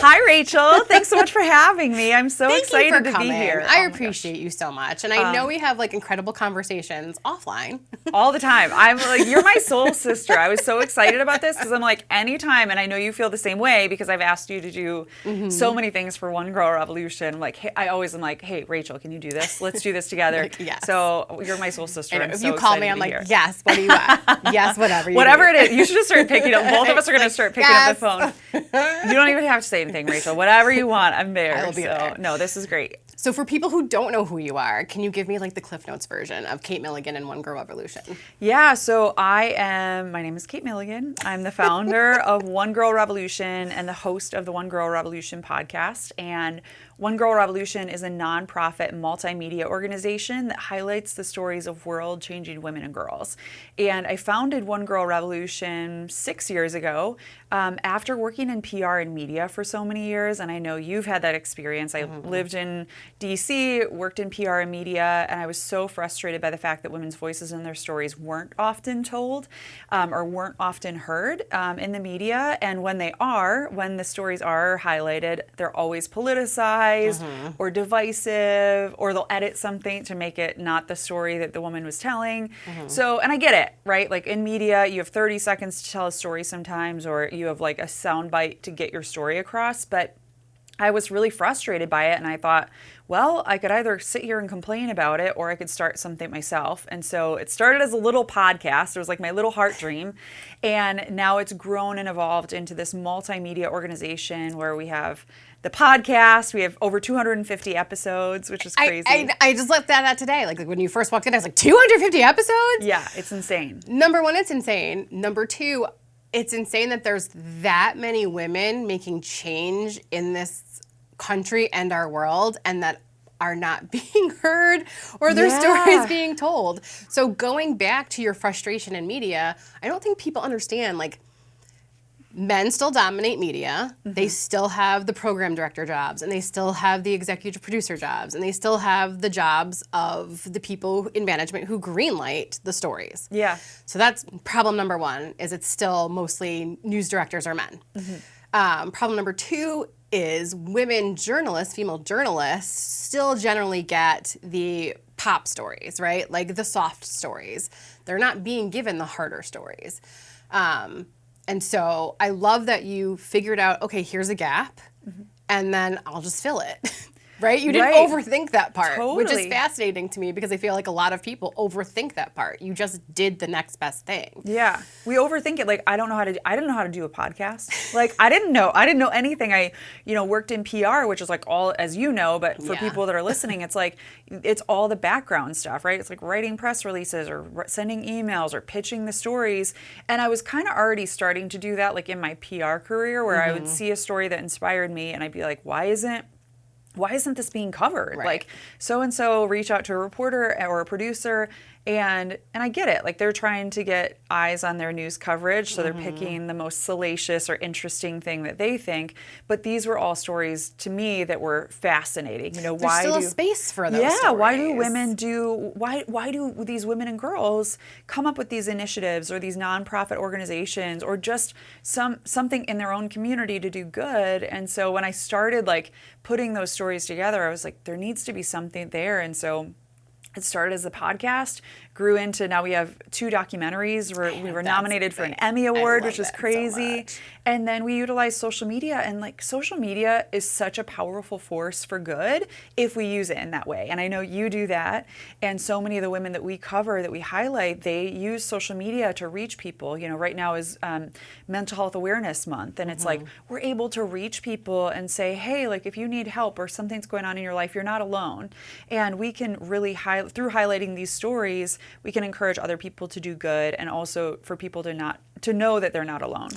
Hi, Rachel. Thanks so much for having me. I'm so excited to be here. I appreciate you so much. And I know we have like incredible conversations offline. All the time. I'm like, you're my soul sister. I was so excited about this because I'm like, anytime, and I know you feel the same way because I've asked you to do so many things for One Girl Revolution. I'm like, hey, I always am like, hey, Rachel, can you do this? Let's do this together. Like, yes. So you're my soul sister. If you call me, I'm like, yes, what do you want? Yes, whatever. Whatever it is. You should just start picking up. Both of us are going to start picking up the phone. You don't even have to say anything, Rachel. Whatever you want, I'm there. I will be there. No, this is great. So for people who don't know who you are, can you give me like the Cliff Notes version of Kate Milligan and One Girl Revolution? Yeah, so my name is Kate Milligan. I'm the founder of One Girl Revolution and the host of the One Girl Revolution podcast. And One Girl Revolution is a nonprofit multimedia organization that highlights the stories of world-changing women and girls. And I founded One Girl Revolution 6 years ago after working in PR and media for so many years. And I know you've had that experience. I lived in DC, worked in PR and media, and I was so frustrated by the fact that women's voices and their stories weren't often told or weren't often heard in the media. And when the stories are highlighted, they're always politicized or divisive, or they'll edit something to make it not the story that the woman was telling. So, and I get it, right? Like in media, you have 30 seconds to tell a story sometimes, or you have like a sound bite to get your story across. But I was really frustrated by it, and I thought, well, I could either sit here and complain about it, or I could start something myself. And so it started as a little podcast. It was like my little heart dream. And now it's grown and evolved into this multimedia organization where we have the podcast. We have over 250 episodes, which is crazy. I just looked at that today. Like when you first walked in, I was like, 250 episodes? Yeah, it's insane. Number one, it's insane. Number two, it's insane that there's that many women making change in this country and our world, and that are not being heard or their stories being told. So going back to your frustration in media, I don't think people understand, like, men still dominate media. They still have the program director jobs, and they still have the executive producer jobs, and they still have the jobs of the people in management who greenlight the stories. Yeah. So that's problem number one, is it's still mostly news directors are men. Problem number two is women journalists, female journalists, still generally get the pop stories, right? Like the soft stories. They're not being given the harder stories. And so I love that you figured out, okay, here's a gap, and then I'll just fill it. Right? You didn't overthink that part, which is fascinating to me because I feel like a lot of people overthink that part. You just did the next best thing. Yeah. We overthink it. Like, I didn't know how to do a podcast. Like, I didn't know anything. I, worked in PR, which is like all, as you know, but for people that are listening, it's like, it's all the background stuff, right? It's like writing press releases or sending emails or pitching the stories. And I was kind of already starting to do that, like in my PR career, where I would see a story that inspired me and I'd be like, why isn't this being covered? Right. Like, so-and-so reach out to a reporter or a producer, and I get it. Like, they're trying to get eyes on their news coverage, so they're picking the most salacious or interesting thing that they think. But these were all stories, to me, that were fascinating. There's still a space for those stories. Yeah, why do these women and girls come up with these initiatives or these nonprofit organizations or just something in their own community to do good? And so when I started, like, putting those stories together, I was like, there needs to be something there. And so it started as a podcast, grew into, now we have 2 documentaries. We were nominated for an Emmy Award, which is crazy. And then we utilize social media, and like social media is such a powerful force for good if we use it in that way. And I know you do that. And so many of the women that we cover, that we highlight, they use social media to reach people. Right now is Mental Health Awareness Month. And it's like, we're able to reach people and say, hey, like if you need help or something's going on in your life, you're not alone. And we can really, through highlighting these stories, we can encourage other people to do good, and also for people to know that they're not alone.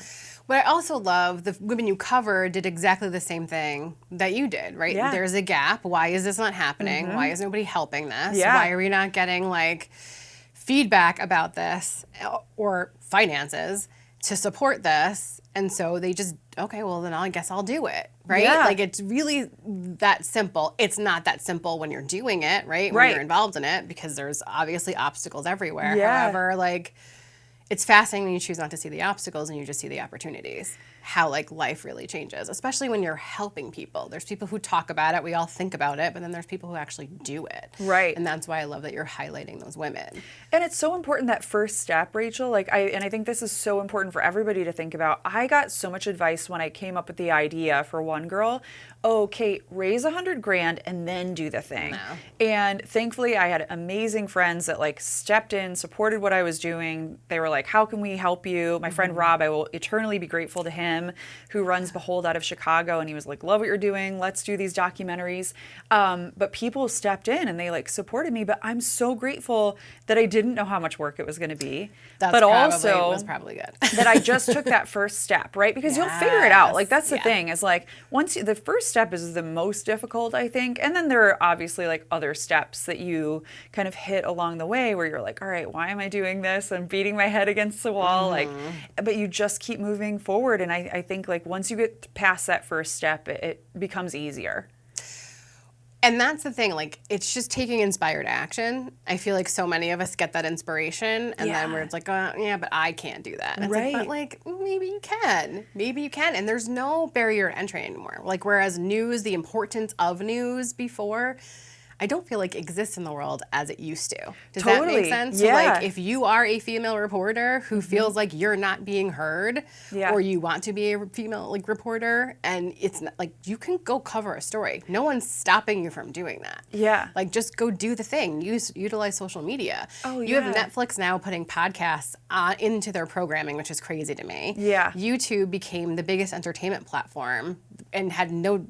What I also love, the women you cover did exactly the same thing that you did, right? Yeah. There's a gap. Why is this not happening? Why is nobody helping this? Yeah. Why are we not getting like feedback about this or finances to support this? And so they just, okay, well then I guess I'll do it, right? Yeah. Like it's really that simple. It's not that simple when you're doing it, right? When you're involved in it, because there's obviously obstacles everywhere. Yeah. However, like, it's fascinating when you choose not to see the obstacles and you just see the opportunities. how like life really changes, especially when you're helping people. There's people who talk about it, we all think about it, but then there's people who actually do it. Right. And that's why I love that you're highlighting those women. And it's so important, that first step, Rachel. Like I think this is so important for everybody to think about. I got so much advice when I came up with the idea for One Girl. Oh, Kate, raise $100,000 and then do the thing. No. And thankfully, I had amazing friends that like stepped in, supported what I was doing. They were like, "How can we help you?" My friend Rob, I will eternally be grateful to him, who runs Behold out of Chicago, and he was like, "Love what you're doing. Let's do these documentaries." But people stepped in and they like supported me. But I'm so grateful that I didn't know how much work it was going to be. That's but probably, also was probably good. that I just took that first step, right? Because you'll figure it out. Like that's the Yeah. thing, is like the first step is the most difficult, I think. And then there are obviously like other steps that you kind of hit along the way where you're like, all right, why am I doing this? I'm beating my head against the wall. Like, but you just keep moving forward. And I think like once you get past that first step, it becomes easier. And that's the thing, like, it's just taking inspired action. I feel like so many of us get that inspiration, and then we're like, yeah, but I can't do that. And it's Right. like, but like, maybe you can. Maybe you can. And there's no barrier to entry anymore. Like, whereas news, the importance of news before, I don't feel like exists in the world as it used to. Does that make Totally. sense? Yeah. So like if you are a female reporter who feels like you're not being heard, Yeah. or you want to be a female like reporter, and it's not, like you can go cover a story. No one's stopping you from doing that. Yeah. Like just go do the thing. Utilize social media. Oh, You have yeah. Netflix now putting podcasts into their programming, which is crazy to me. Yeah. YouTube became the biggest entertainment platform and had no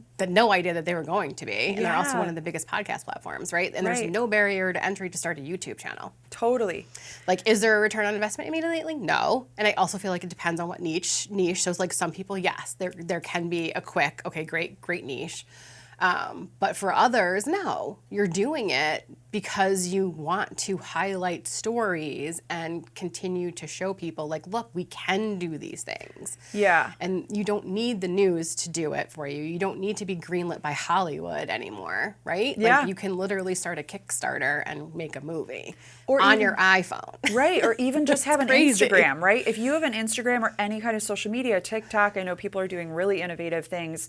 idea that they were going to be. And they're also Yeah. one of the biggest podcast platforms, right? And there's Right. no barrier to entry to start a YouTube channel. Totally. Like, is there a return on investment immediately? No. And I also feel like it depends on what niche. So it's like some people, yes, there can be a quick, okay, great niche. But for others, no. You're doing it because you want to highlight stories and continue to show people, like, look, we can do these things. Yeah. And you don't need the news to do it for you. You don't need to be greenlit by Hollywood anymore, right? Yeah. Like, you can literally start a Kickstarter and make a movie Or on even- your iPhone. Right, or even just have an crazy. Instagram, right? If you have an Instagram or any kind of social media, TikTok, I know people are doing really innovative things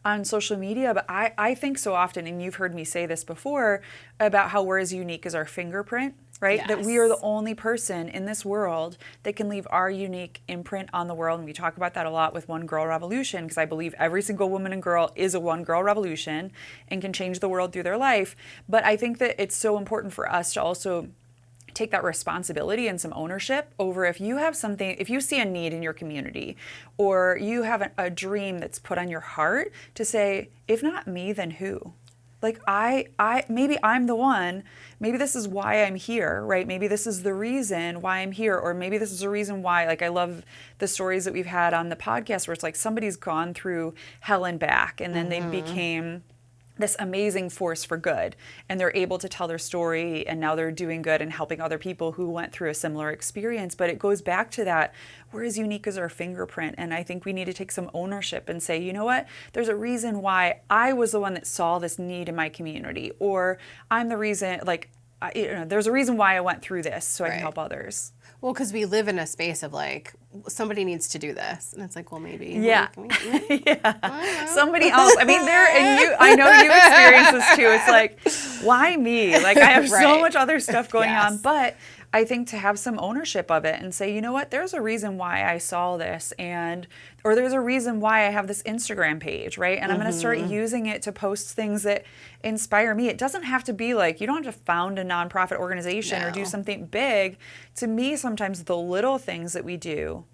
on social media, but I think so often, and you've heard me say this before, about how we're as unique as our fingerprint, right? That we are the Yes. only person in this world that can leave our unique imprint on the world. And we talk about that a lot with One Girl Revolution, because I believe every single woman and girl is a one girl revolution and can change the world through their life. But I think that it's so important for us to also take that responsibility and some ownership over if you have something, if you see a need in your community, or you have a dream that's put on your heart, to say, if not me, then who? Like maybe I'm the one, maybe this is why I'm here, right? Maybe this is the reason why I'm here, or maybe this is the reason why, like I love the stories that we've had on the podcast where it's like somebody's gone through hell and back, and then they became this amazing force for good, and they're able to tell their story, and now they're doing good and helping other people who went through a similar experience. But it goes back to that, we're as unique as our fingerprint, and I think we need to take some ownership and say, you know what, there's a reason why I was the one that saw this need in my community, or I'm the reason, like, there's a reason why I went through this, so I can Right. help others. Well, because we live in a space of like, somebody needs to do this. And it's like, well, maybe. Yeah. Like, Yeah. Somebody else. I mean, I know you've experienced this too. It's like, why me? Like, I have so Right. much other stuff going on. Yes. But I think to have some ownership of it and say, you know what, there's a reason why I saw this, or there's a reason why I have this Instagram page, right? And I'm going to start using it to post things that inspire me. It doesn't have to be like, you don't have to found a nonprofit organization or do No. something big. To me, sometimes the little things that we do,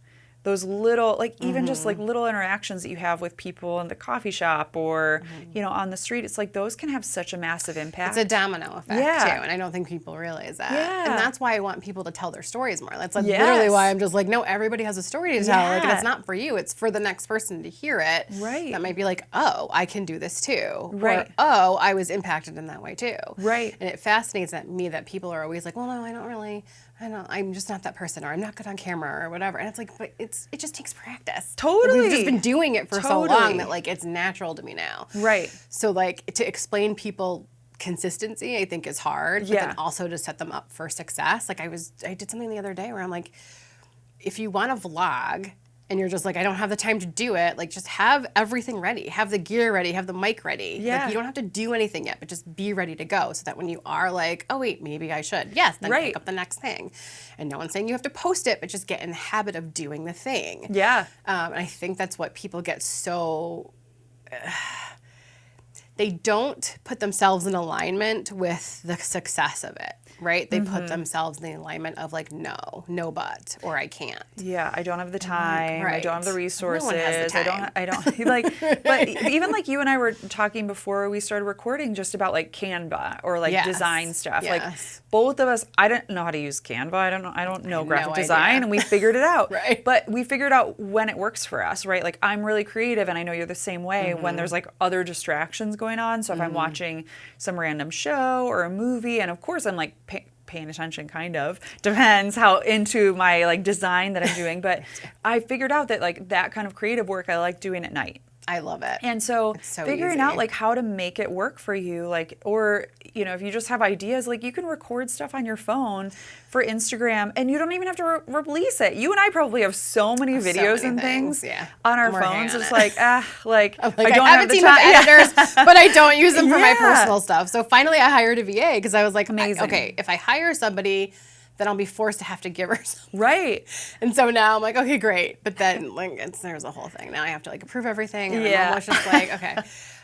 those little, like even just like little interactions that you have with people in the coffee shop or, on the street, it's like those can have such a massive impact. It's a domino effect Yeah. too, and I don't think people realize that. Yeah. And that's why I want people to tell their stories more. That's like Yes. literally why I'm just like, no, everybody has a story to tell. Like, and Yeah. it's not for you; it's for the next person to hear it. Right. That might be like, oh, I can do this too. Right. Or, oh, I was impacted in that way too. Right. And it fascinates me that people are always like, well, no, I'm just not that person, or I'm not good on camera, or whatever. And it's like, but it just takes practice. Totally. Like, we've just been doing it for so Totally. long that like it's natural to me now. Right. So like to explain people consistency, I think is hard, but Yeah. then also to set them up for success. Like I did something the other day where I'm like, if you want to vlog and you're just like, I don't have the time to do it, like just have everything ready. Have the gear ready, have the mic ready. Yeah. Like, you don't have to do anything yet, but just be ready to go so that when you are like, oh wait, maybe I should. Yes, then pick up the next thing. And no one's saying you have to post it, but just get in the habit of doing the thing. Yeah. And I think that's what people get so... they don't put themselves in alignment with the success of it, right? They put themselves in the alignment of like, no but, or I can't. Yeah, I don't have the time. Right. I don't have the resources. No one has the time. I don't like, but even like you and I were talking before we started recording just about like Canva or like design stuff. Yes. Like both of us, I don't know how to use Canva. I don't know graphic design, and we figured it out. Right. But we figured out when it works for us, right? Like I'm really creative, and I know you're the same way when there's like other distractions going on. So if I'm watching some random show or a movie, and of course I'm like paying attention, kind of depends how into my like design that I'm doing, but I figured out that like that kind of creative work I like doing at night. I love it. And so, figuring out like how to make it work for you, like, or, you know, if you just have ideas, like you can record stuff on your phone for Instagram and you don't even have to release it. You and I probably have so many videos and things on our phones. It's like, I don't have the time. Editors, but I don't use them for my personal stuff. So finally I hired a VA because I was like, okay, if I hire somebody, then I'll be forced to have to give her something. Right. And so now I'm like, okay, great. But then like there's a whole thing. Now I have to like approve everything. And I'm almost just like, okay.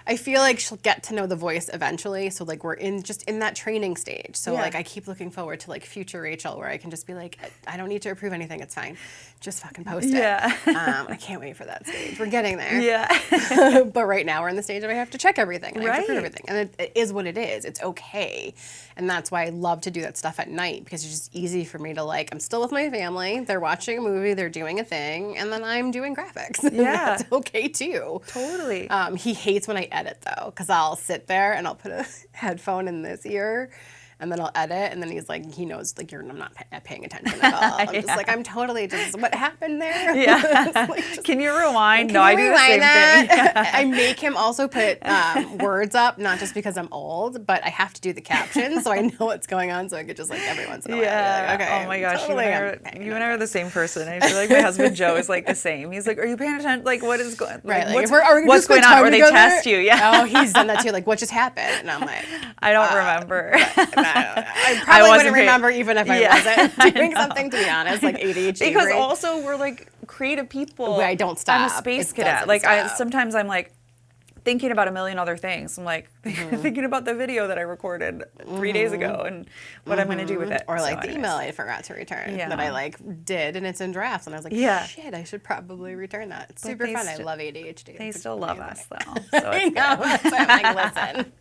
I feel like she'll get to know the voice eventually. So like we're in that training stage. So like I keep looking forward to like future Rachel where I can just be like, I don't need to approve anything. It's fine. Just fucking post it. I can't wait for that stage. We're getting there. Yeah. But right now we're in the stage of I have to check everything. And I have to approve everything. And it is what it is. It's okay. And that's why I love to do that stuff at night because it's just easy for me to like, I'm still with my family. They're watching a movie. They're doing a thing. And then I'm doing graphics. Yeah. That's okay too. Totally. He hates when I edit though because I'll sit there and I'll put a headphone in this ear and then I'll edit, and then he's like, he knows, like, I'm not paying attention at all. I'm just like, I'm totally just, what happened there? Yeah. Like, can you rewind? I do the same thing. Yeah. I make him also put words up, not just because I'm old, but I have to do the captions, so I know what's going on, so I could just, like, every once in a while be like, okay. Oh my gosh, totally you and I are the same person. I feel like my husband Joe is like the same. He's like, are you paying attention? Like, what is going on? Right, like, like, what's going on? Or they test you. Yeah. Oh, he's done that too. Like, what just happened? And I'm like, I don't remember. I probably wouldn't remember even if I wasn't doing something, to be honest, like ADHD. Because brain. Also we're like creative people. I don't stop. I'm a space cadet. Like sometimes I'm like thinking about a million other things. I'm like thinking about the video that I recorded 3 days ago and what I'm going to do with it. Or like the email I forgot to return that I like did and it's in drafts and I was like, shit, I should probably return that. It's super fun. I love ADHD. They still love us though. So I know. That's why I'm like, listen.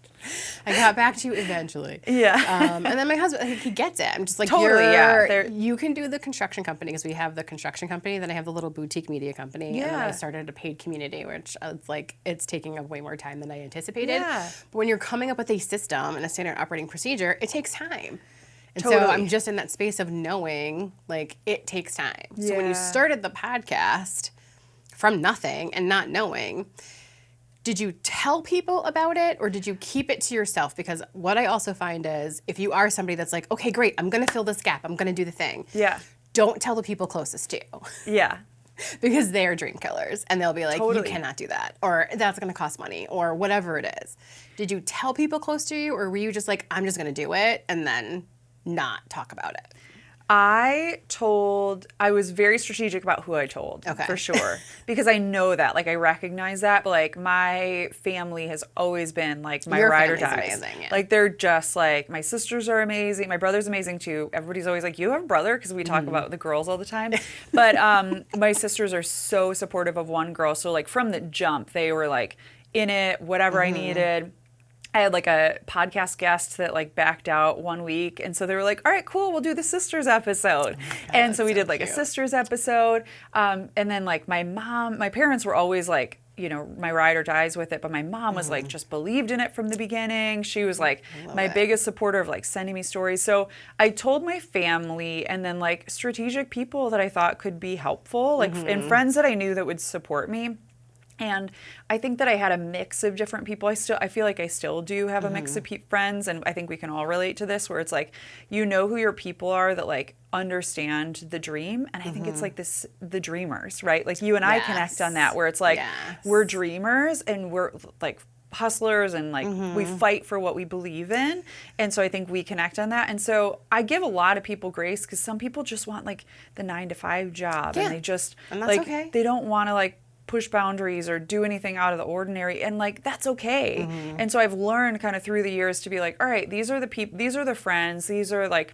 I got back to you eventually. Yeah. And then my husband, he gets it. I'm just like, you can do the construction company because we have the construction company. Then I have the little boutique media company. Yeah. And then I started a paid community, which it's like, it's taking up way more time than I anticipated. Yeah. But when you're coming up with a system and a standard operating procedure, it takes time. And so I'm just in that space of knowing, like, it takes time. Yeah. So when you started the podcast from nothing and not knowing, did you tell people about it or did you keep it to yourself? Because what I also find is if you are somebody that's like, okay, great, I'm going to fill this gap. I'm going to do the thing. Yeah. Don't tell the people closest to you. Yeah. Because they are dream killers and they'll be like, you cannot do that or that's going to cost money or whatever it is. Did you tell people close to you or were you just like, I'm just going to do it and then not talk about it? I was very strategic about who I told, for sure, because I know that, like, I recognize that, but, like, my family has always been, like, my ride or dies. Amazing, yeah. Like, they're just, like, my sisters are amazing, my brother's amazing, too. Everybody's always like, you have a brother? Because we talk about the girls all the time. But my sisters are so supportive of one girl, so, like, from the jump, they were, like, in it, whatever I needed. I had like a podcast guest that like backed out 1 week. And so they were like, all right, cool, we'll do the sisters episode. And so we did like a sisters episode. And then like my parents were always like, you know, my ride or dies with it. But my mom was like, just believed in it from the beginning. She was like my biggest supporter of like sending me stories. So I told my family and then like strategic people that I thought could be helpful, like and friends that I knew that would support me. And I think that I had a mix of different people. I feel like I still do have a mix of friends, and I think we can all relate to this, where it's like, you know who your people are that like understand the dream. And I think it's like the dreamers, right? Like you and I connect on that, where it's like, we're dreamers and we're like hustlers, and like we fight for what we believe in. And so I think we connect on that. And so I give a lot of people grace, because some people just want like the 9-to-5 job, and they just and that's like, okay. they don't want to like push boundaries or do anything out of the ordinary, and like that's okay. And so I've learned kind of through the years to be like, all right, these are the people, these are the friends, these are like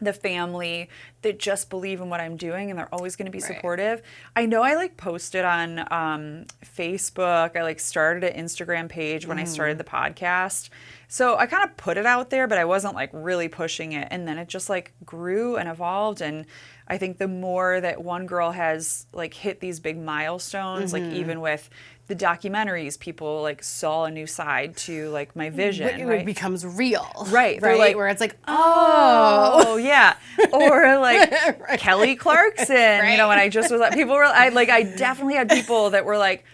the family that just believe in what I'm doing, and they're always going to be supportive. I know I like posted on Facebook. I like started an Instagram page when I started the podcast. So I kind of put it out there, but I wasn't like really pushing it. And then it just like grew and evolved. And I think the more that One Girl has like hit these big milestones, like even with the documentaries, people like saw a new side to like my vision. It becomes real. Right. Right. Like, where it's like, oh yeah. Or like Kelly Clarkson, you know, when I just was like, people were, I definitely had people that were like,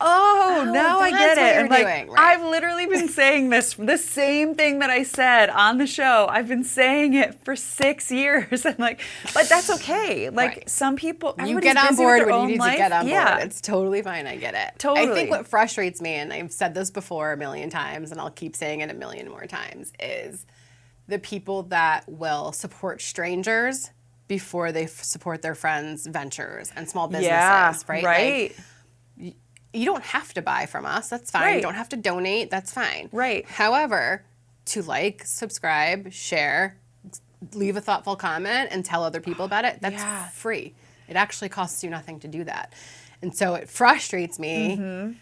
oh, now I get it. And like, I've literally been saying the same thing that I said on the show. I've been saying it for 6 years. And like, but that's okay. Like some people, you get on board when you need life. to get on board. Yeah. It's totally fine. I get it. Totally. I think what frustrates me, and I've said this before a million times, and I'll keep saying it a million more times, is the people that will support strangers before they support their friends' ventures and small businesses, right? Right. Like, you don't have to buy from us. That's fine. Right. You don't have to donate. That's fine. Right. However, to like, subscribe, share, leave a thoughtful comment, and tell other people about it, that's free. It actually costs you nothing to do that. And so it frustrates me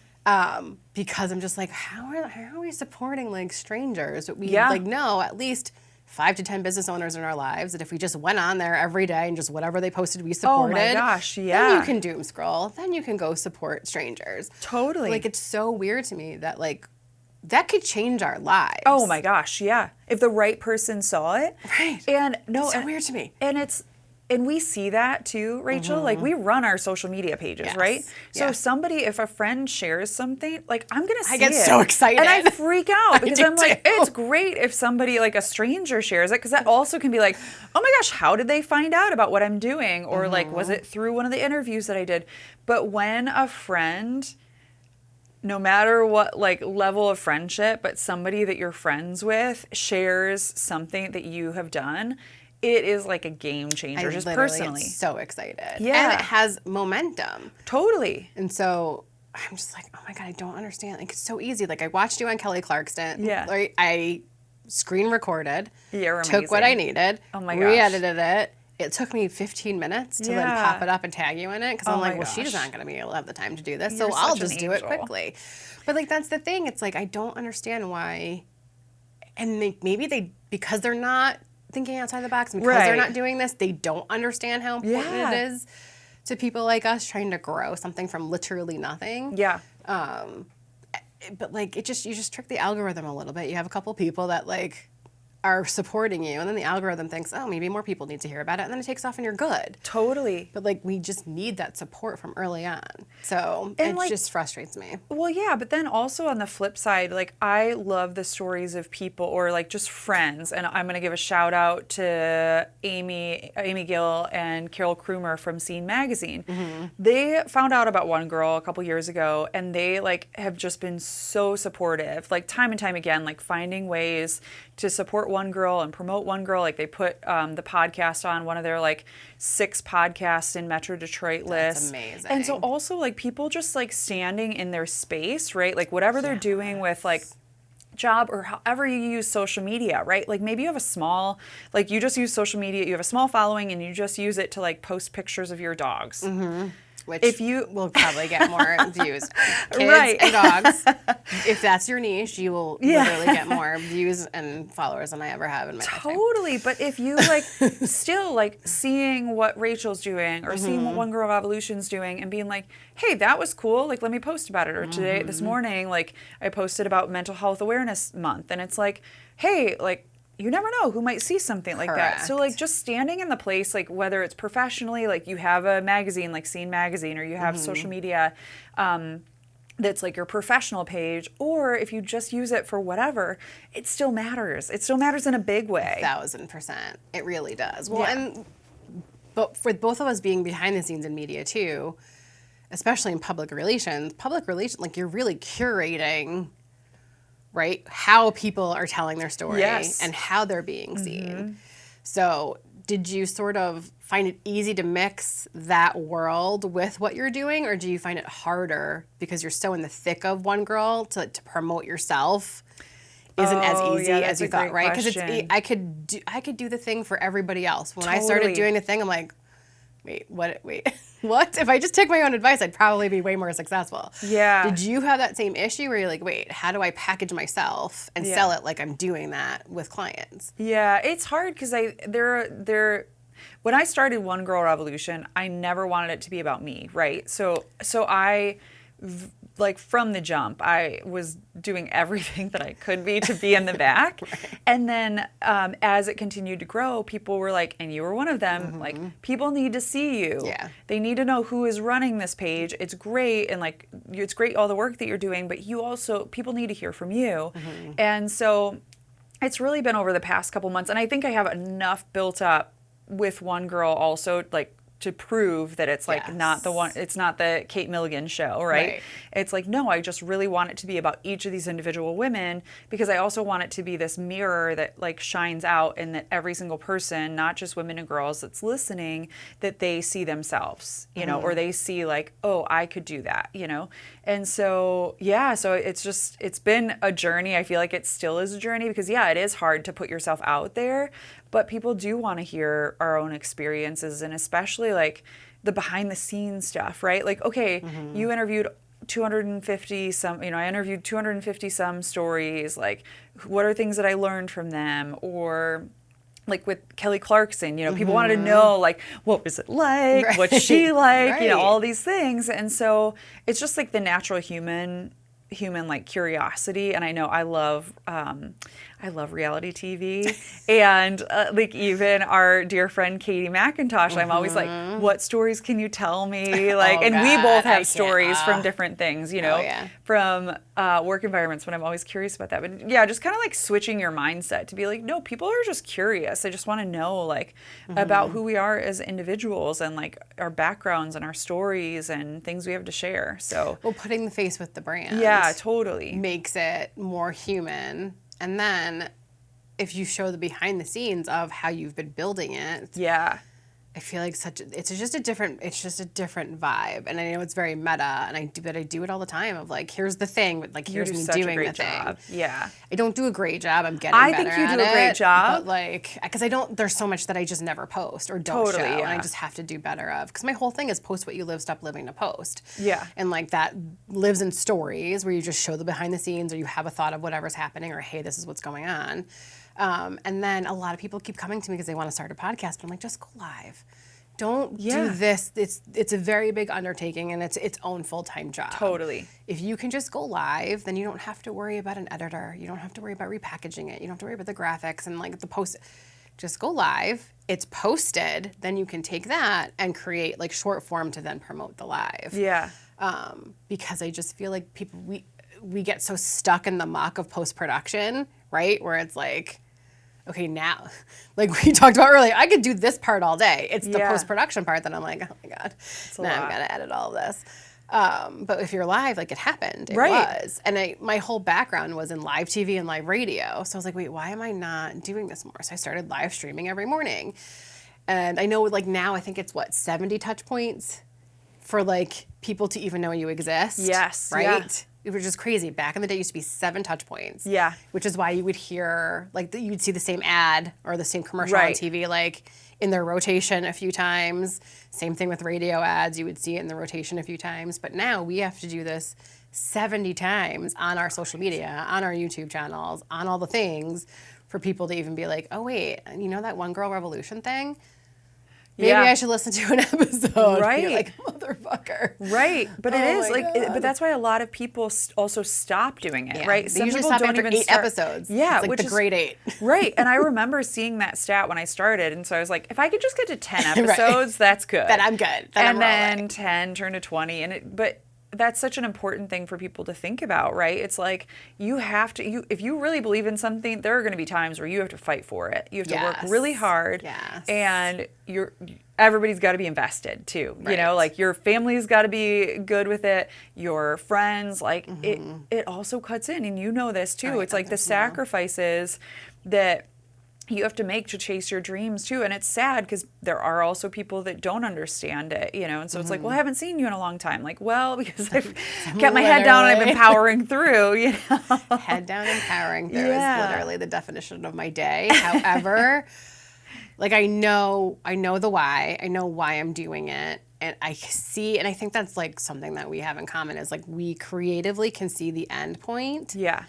because I'm just like, how are we supporting like strangers? We like know at least 5 to 10 business owners in our lives that if we just went on there every day and just whatever they posted we supported. Oh my gosh, then you can doom scroll. Then you can go support strangers. Totally. Like it's so weird to me that like that could change our lives. Oh my gosh, yeah. If the right person saw it. Right. And no, it's so weird to me. And we see that too, Rachel. Like we run our social media pages, right? So if a friend shares something, like I'm gonna see it. I get so excited. And I freak out because I'm like, too. it's great if somebody, like a stranger shares it, because that also can be like, oh my gosh, how did they find out about what I'm doing? Or like, was it through one of the interviews that I did? But when a friend, no matter what like level of friendship, but somebody that you're friends with shares something that you have done, it is like a game changer, just personally. Get so excited. Yeah. And it has momentum. Totally. And so I'm just like, oh my God, I don't understand. Like, it's so easy. Like, I watched you on Kelly Clarkson. Yeah. Like, I screen recorded. You're took what I needed. Oh my gosh. Re-edited it. It took me 15 minutes to then pop it up and tag you in it. Because I'm like, well, she's not going to be able to have the time to do this. So I'll just do it quickly. But like, that's the thing. It's like, I don't understand why. And maybe because they're not thinking outside the box, and because they're not doing this, they don't understand how important it is to people like us trying to grow something from literally nothing. Yeah. But like you just trick the algorithm a little bit. You have a couple people that like are supporting you, and then the algorithm thinks, oh, maybe more people need to hear about it, and then it takes off and you're good. Totally. But like we just need that support from early on. So it just frustrates me. Well, yeah, but then also on the flip side, like I love the stories of people or like just friends, and I'm going to give a shout out to Amy Gill and Carol Krumer from Scene Magazine. They found out about One Girl a couple years ago, and they like have just been so supportive, like time and time again, like finding ways to support One Girl and promote One Girl. Like they put the podcast on one of their like 6 podcasts in Metro Detroit lists. That's amazing. And so also like people just like standing in their space, right? Like whatever they're doing with like job or however you use social media, right? Like maybe you have a small, like you just use social media, you have a small following and you just use it to like post pictures of your dogs. Which if you will probably get more views. Kids and dogs. If that's your niche, you will literally get more views and followers than I ever have in my life. Totally. But if you like still like seeing what Rachel's doing or seeing what One Girl Revolution's doing and being like, hey, that was cool. Like, let me post about it. Or today, this morning, like I posted about Mental Health Awareness Month. And it's like, hey, like, you never know who might see something like that. So like just standing in the place, like whether it's professionally, like you have a magazine like Scene Magazine or you have social media, that's like your professional page, or if you just use it for whatever, it still matters. It still matters in a big way. 1,000%. It really does. Well, but for both of us being behind the scenes in media too, especially in public relations, like you're really curating, right, how people are telling their story and how they're being seen. So did you sort of find it easy to mix that world with what you're doing, or do you find it harder because you're so in the thick of One Girl to promote yourself isn't as easy as you thought, right? Because I could do the thing for everybody else. When I started doing the thing, I'm like, wait, what? If I just took my own advice, I'd probably be way more successful. Yeah. Did you have that same issue where you're like, wait, how do I package myself and sell it like I'm doing that with clients? Yeah, it's hard because when I started One Girl Revolution, I never wanted it to be about me, right? So I, like from the jump, I was doing everything that I could be to be in the back. And then as it continued to grow, people were like, and you were one of them, like, people need to see you. Yeah. They need to know who is running this page. It's great. And like, it's great all the work that you're doing, but people need to hear from you. And so it's really been over the past couple months. And I think I have enough built up with One Girl also, like, to prove that it's like not the one, it's not the Kate Milligan show, right? It's like, no, I just really want it to be about each of these individual women, because I also want it to be this mirror that like shines out, and that every single person, not just women and girls that's listening, that they see themselves, you know, or they see like, oh, I could do that, you know? And so, so it's been a journey. I feel like it still is a journey because it is hard to put yourself out there, but people do want to hear our own experiences, and especially like the behind the scenes stuff, right? Like, okay, you interviewed 250 some, I interviewed 250 some stories. Like, what are things that I learned from them? Or like with Kelly Clarkson, people wanted to know, like, what was it like? What's she like? All these things. And so it's just like the natural human like curiosity. And I know I love reality TV, and like even our dear friend Katie McIntosh, I'm always like, what stories can you tell me? Like, we both have stories from different things, from work environments, but I'm always curious about that. But just kind of like switching your mindset to be like, no, people are just curious. They just want to know like about who we are as individuals, and like our backgrounds and our stories and things we have to share. So, well, putting the face with the brand. Yeah, totally. Makes it more human. And then if you show the behind the scenes of how you've been building it, I feel like it's just a different vibe. And I know it's very meta, and I do it all the time of like, here's the thing, but like, here's me doing the thing. Yeah. I don't do a great job. I'm getting better at it. I think you do a great job. But like, because there's so much that I just never post or don't show, and I just have to do better of. Because my whole thing is post what you live, stop living to post. Yeah. And like that lives in stories where you just show the behind the scenes, or you have a thought of whatever's happening, or hey, this is what's going on. And then a lot of people keep coming to me because they want to start a podcast, but I'm like, just go live. Don't do this. It's a very big undertaking, and it's its own full-time job. Totally. If you can just go live, then you don't have to worry about an editor. You don't have to worry about repackaging it. You don't have to worry about the graphics and like the post. Just go live. It's posted. Then you can take that and create like short form to then promote the live. Yeah. Because I just feel like we get so stuck in the muck of post-production, right? Where it's like, okay, now, like we talked about earlier, I could do this part all day. It's the post-production part that I'm like, oh my God, now I've got to edit all of this. But if you're live, like it happened, it was. And my whole background was in live TV and live radio. So I was like, wait, why am I not doing this more? So I started live streaming every morning. And I know like now I think it's 70 touch points for like people to even know you exist. Yes. Right? Yeah. It was just crazy. Back in the day, it used to be 7 touch points. Yeah. Which is why you would hear, like, you'd see the same ad or the same commercial on TV, like, in their rotation a few times. Same thing with radio ads. You would see it in the rotation a few times. But now we have to do this 70 times on our social media, on our YouTube channels, on all the things for people to even be like, oh, wait, you know that One Girl Revolution thing? Maybe I should listen to an episode. Right. You're like, motherfucker. Right. But it is like, but that's why a lot of people also stop doing it, right? They usually stop after 8 episodes. Yeah. It's like which the grade 8. Right. And I remember seeing that stat when I started. And so I was like, if I could just get to 10 episodes, that's good. Then I'm good. Then 10 turn to 20. But that's such an important thing for people to think about, right? It's like you have to, if you really believe in something, there are going to be times where you have to fight for it. You have to work really hard, and everybody's got to be invested too. You know, like your family's got to be good with it. Your friends, like it also cuts in, and you know this too. It's like the sacrifices that you have to make to chase your dreams too. And it's sad because there are also people that don't understand it, you know? And so it's like, well, I haven't seen you in a long time. Like, well, because I've kept my head down and I've been powering through, you know? Head down and powering through is literally the definition of my day. However, like I know the why. I know why I'm doing it. And I see, and I think that's like something that we have in common is like we creatively can see the end point. Yeah.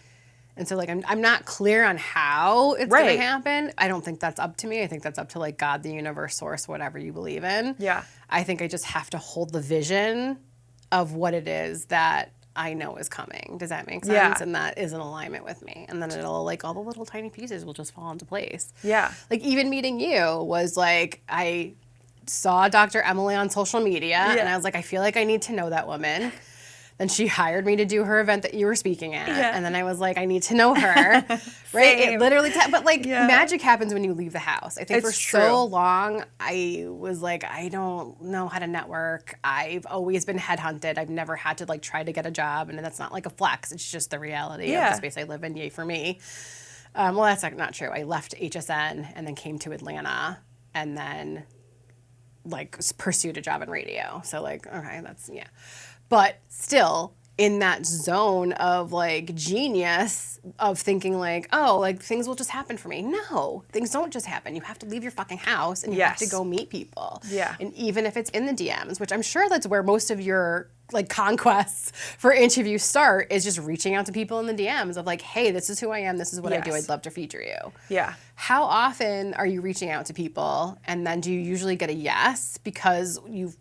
And so, like, I'm not clear on how it's going to happen. I don't think that's up to me. I think that's up to, like, God, the universe, source, whatever you believe in. Yeah. I think I just have to hold the vision of what it is that I know is coming. Does that make sense? Yeah. And that is in alignment with me. And then it'll, like, all the little tiny pieces will just fall into place. Yeah. Like, even meeting you was, like, I saw Dr. Emily on social media, and I was like, I feel like I need to know that woman. Then she hired me to do her event that you were speaking at. Yeah. And then I was like, I need to know her. Right? It literally, but like magic happens when you leave the house. I think so long, I was like, I don't know how to network. I've always been headhunted. I've never had to like try to get a job. And that's not like a flex. It's just the reality of the space I live in. Yay for me. Well, that's not true. I left HSN and then came to Atlanta and then like pursued a job in radio. So like, okay, that's, But still, in that zone of like genius of thinking like, oh, like things will just happen for me. No, things don't just happen. You have to leave your fucking house and you have to go meet people. Yeah. And even if it's in the DMs, which I'm sure that's where most of your like conquests for interviews start, is just reaching out to people in the DMs of like, hey, this is who I am. This is what I do. I'd love to feature you. Yeah. How often are you reaching out to people and then do you usually get a yes because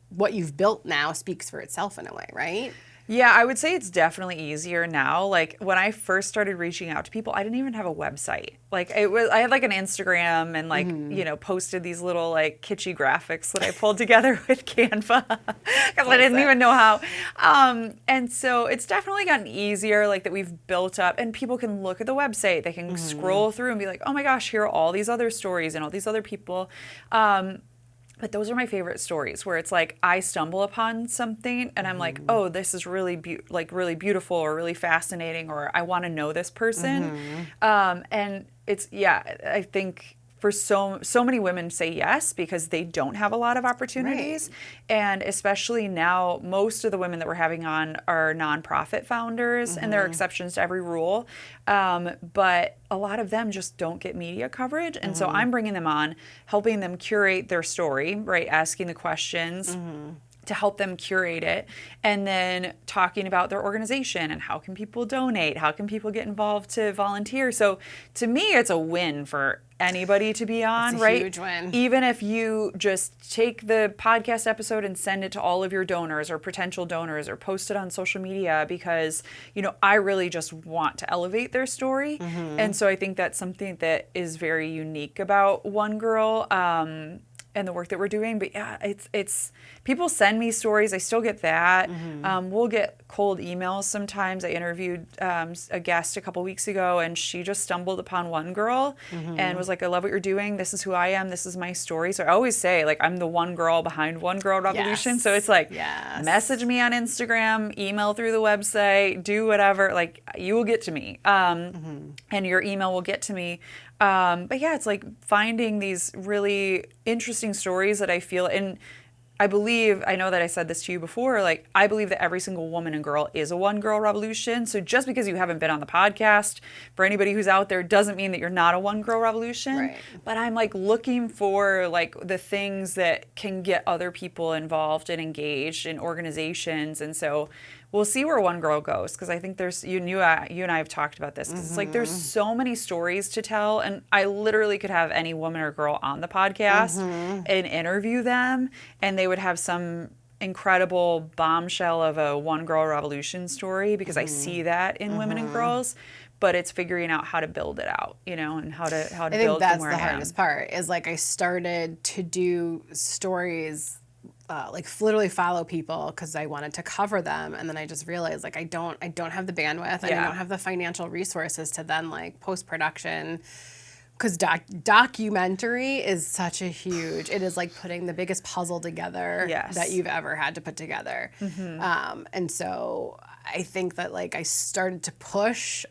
what you've built now speaks for itself in a way, right? Yeah, I would say it's definitely easier now. Like when I first started reaching out to people, I didn't even have a website. Like I had like an Instagram and like, you know, posted these little like kitschy graphics that I pulled together with Canva because I didn't even know how. And so it's definitely gotten easier, like that we've built up, and people can look at the website. They can scroll through and be like, oh my gosh, here are all these other stories and all these other people. But those are my favorite stories where it's like I stumble upon something and I'm like, oh, this is really really beautiful or really fascinating, or I want to know this person. And it's, I think for so many women say yes because they don't have a lot of opportunities. And especially now, most of the women that we're having on are nonprofit founders, and there are exceptions to every rule. But a lot of them just don't get media coverage. And so I'm bringing them on, helping them curate their story, right? Asking the questions to help them curate it, and then talking about their organization and how can people donate, how can people get involved to volunteer. So to me, it's a win for anybody to be on, it's a right? Huge win. Even if you just take the podcast episode and send it to all of your donors or potential donors or post it on social media, because, you know, I really just want to elevate their story. And so I think that's something that is very unique about One Girl, and the work that we're doing. But yeah, it's people send me stories. I still get that. We'll get cold emails sometimes. I interviewed a guest a couple weeks ago, and she just stumbled upon One Girl and was like, I love what you're doing. This is who I am. This is my story. So I always say, like, I'm the one girl behind One Girl Revolution. So it's like, message me on Instagram, email through the website, do whatever. Like, you will get to me. And your email will get to me. But yeah, it's like finding these really interesting stories that I feel, and I know that I said this to you before, like I believe that every single woman and girl is a One Girl Revolution. So just because you haven't been on the podcast, for anybody who's out there, doesn't mean that you're not a One Girl Revolution. Right. But I'm like looking for like the things that can get other people involved and engaged in organizations. And so we'll see where One Girl goes, because I think there's, you and I have talked about this, because it's like there's so many stories to tell, and I literally could have any woman or girl on the podcast and interview them, and they would have some incredible bombshell of a One Girl Revolution story, because I see that in women and girls. But it's figuring out how to build it out, you know, and how to build from where I am. I think that's the hardest part, is like I started to do stories like literally follow people because I wanted to cover them, and then I just realized like I don't have the bandwidth and I don't have the financial resources to then like post-production, because documentary is such a huge, it is like putting the biggest puzzle together that you've ever had to put together. And so I think that like I started to push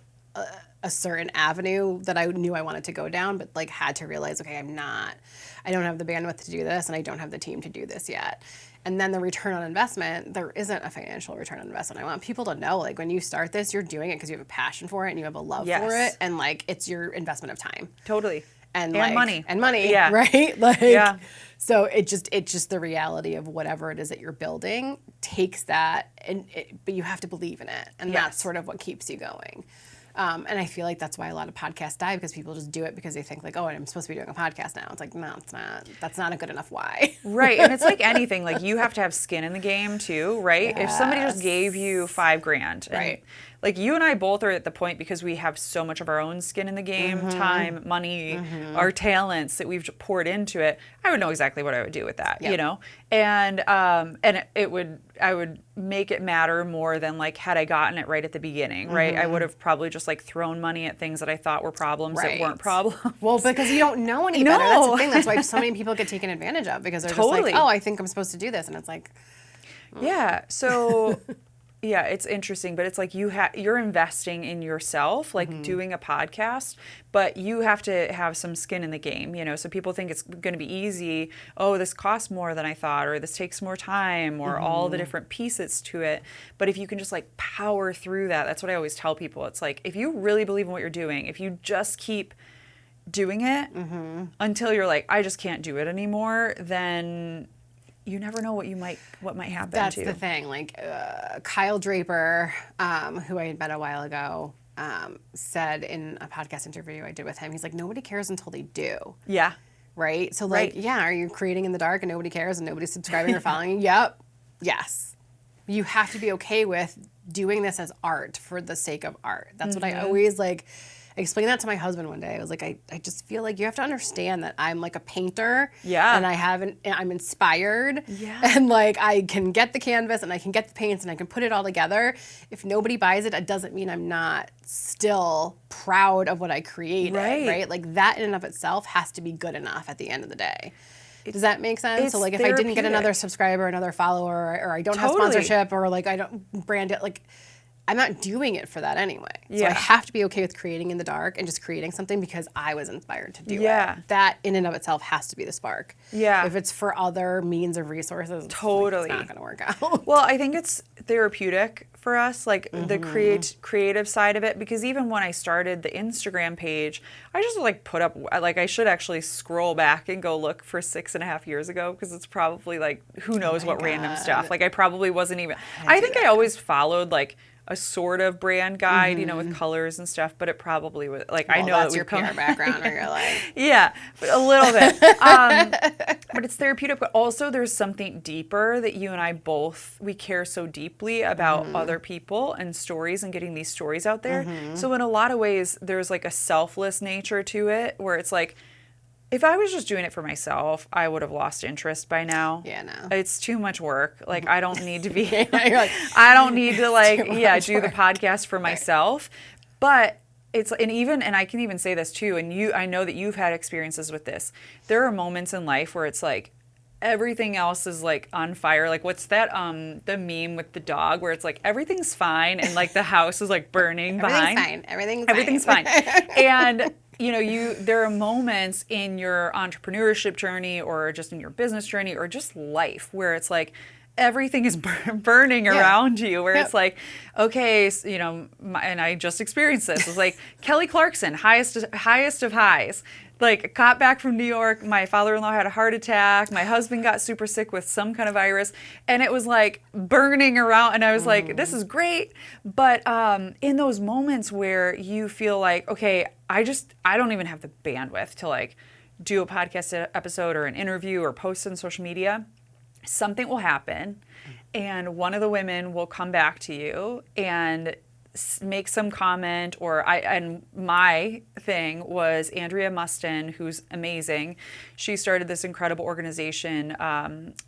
a certain avenue that I knew I wanted to go down, but like had to realize, okay, I don't have the bandwidth to do this, and I don't have the team to do this yet. And then the return on investment, there isn't a financial return on investment. I want people to know, like, when you start this, you're doing it because you have a passion for it and you have a love for it, and like it's your investment of time. Totally. And like, money. And money. Yeah. Right? Like, so it's just the reality of whatever it is that you're building takes that, but you have to believe in it, and that's sort of what keeps you going. And I feel like that's why a lot of podcasts die, because people just do it because they think like, oh, I'm supposed to be doing a podcast now. It's like, no, it's not. That's not a good enough why. Right. And it's like anything, like you have to have skin in the game too, right? If somebody just gave you $5,000, and like you and I both are at the point, because we have so much of our own skin in the game, time, money, our talents that we've poured into it, I would know exactly what I would do with that, you know? And I would make it matter more than like had I gotten it right at the beginning, right? I would have probably just like thrown money at things that I thought were problems that weren't problems. Well, because you don't know any better. That's the thing. That's why so many people get taken advantage of, because they're just like, oh, I think I'm supposed to do this. And it's like, yeah. So yeah, it's interesting, but it's like you're investing in yourself, like doing a podcast, but you have to have some skin in the game, you know? So people think it's going to be easy. Oh, this costs more than I thought, or this takes more time, or all the different pieces to it. But if you can just like power through that, that's what I always tell people. It's like, if you really believe in what you're doing, if you just keep doing it until you're like, I just can't do it anymore, then you never know what might happen. That's the thing. Like Kyle Draper, who I had met a while ago, said in a podcast interview I did with him, he's like, nobody cares until they do. Yeah. Right? So like, are you creating in the dark and nobody cares and nobody's subscribing or following you? Yep. Yes. You have to be okay with doing this as art for the sake of art. That's what I always like. I explained that to my husband one day. I was like, I just feel like you have to understand that I'm like a painter. Yeah. And I'm inspired. Yeah. And like I can get the canvas and I can get the paints and I can put it all together. If nobody buys it, it doesn't mean I'm not still proud of what I created. Right? Like that in and of itself has to be good enough at the end of the day. Does that make sense? So like if I didn't get another subscriber, another follower, or I don't have sponsorship, or like I don't brand it, like I'm not doing it for that anyway. So I have to be okay with creating in the dark and just creating something because I was inspired to do it. That in and of itself has to be the spark. Yeah. If it's for other means of resources, it's not going to work out. Well, I think it's therapeutic for us, like the creative side of it, because even when I started the Instagram page, I just like put up, like I should actually scroll back and go look for 6.5 years ago, because it's probably like, who knows what random stuff. Like I probably wasn't even, I think I always followed like a sort of brand guide, you know, with colors and stuff, but it probably was like, I know that's your PR background where you're like, yeah, a little bit. But it's therapeutic, but also there's something deeper that you and I both, we care so deeply about other people and stories and getting these stories out there. So in a lot of ways, there's like a selfless nature to it where it's like, if I was just doing it for myself, I would have lost interest by now. Yeah, no. It's too much work. Like, I don't need to be, I don't need to like, do the podcast for myself. But it's, and I can even say this too, and I know that you've had experiences with this. There are moments in life where it's like, everything else is like on fire. Like what's that, the meme with the dog where it's like, everything's fine. And like the house is like burning behind. Everything's fine. And you know, there are moments in your entrepreneurship journey or just in your business journey or just life where it's like everything is burning around you, where it's like, okay, you know, and I just experienced this. It's like Kelly Clarkson, highest of highs. Like, got back from New York, my father-in-law had a heart attack, my husband got super sick with some kind of virus, and it was like burning around, and I was like, this is great. But in those moments where you feel like, okay, I don't even have the bandwidth to like do a podcast episode or an interview or post on social media, something will happen, and one of the women will come back to you and make some comment, and my thing was Andrea Mustin, who's amazing. She started this incredible organization,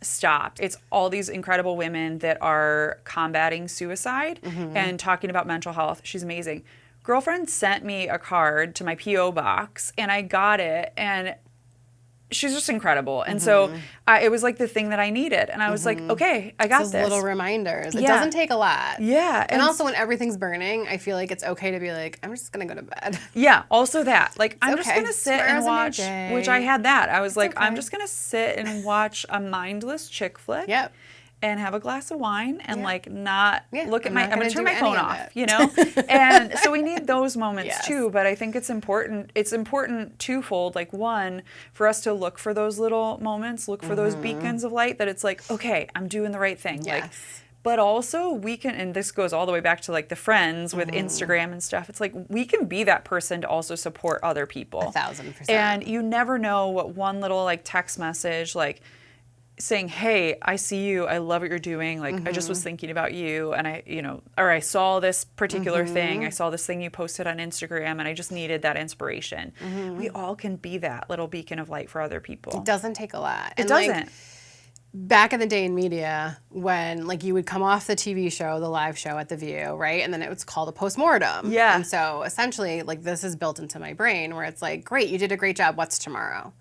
Stop. It's all these incredible women that are combating suicide and talking about mental health. She's amazing. Girlfriend sent me a card to my P.O. box, and I got it, and she's just incredible. And so it was like the thing that I needed. And I was like, okay, I got Those this. little reminders. It doesn't take a lot. Yeah. And also when everything's burning, I feel like it's okay to be like, I'm just going to go to bed. Yeah. Also that. Like, I'm just okay. going to sit Tomorrow's and a new watch, day. which I had that. I was like, okay. I'm just going to sit and watch a mindless chick flick. Yep. And have a glass of wine and like not look at I'm going to turn my phone off, it. you know? And so we need those moments Yes. too, but I think it's important twofold. Like, one, for us to look for those little moments, look for those beacons of light that it's like, okay, I'm doing the right thing. Yes. Like, but also we can, and this goes all the way back to like the friends with Instagram and stuff. It's like, we can be that person to also support other people. 1,000%. And you never know what one little like text message, like, saying, hey, I see you, I love what you're doing, like I just was thinking about you, and I saw this particular thing, I saw this thing you posted on Instagram, and I just needed that inspiration. We all can be that little beacon of light for other people. It doesn't take a lot. It doesn't. Like, back in the day in media, when like you would come off the TV show, the live show at The View, right? And then it was called a postmortem. Yeah. And so essentially, like, this is built into my brain where it's like, great, you did a great job, what's tomorrow?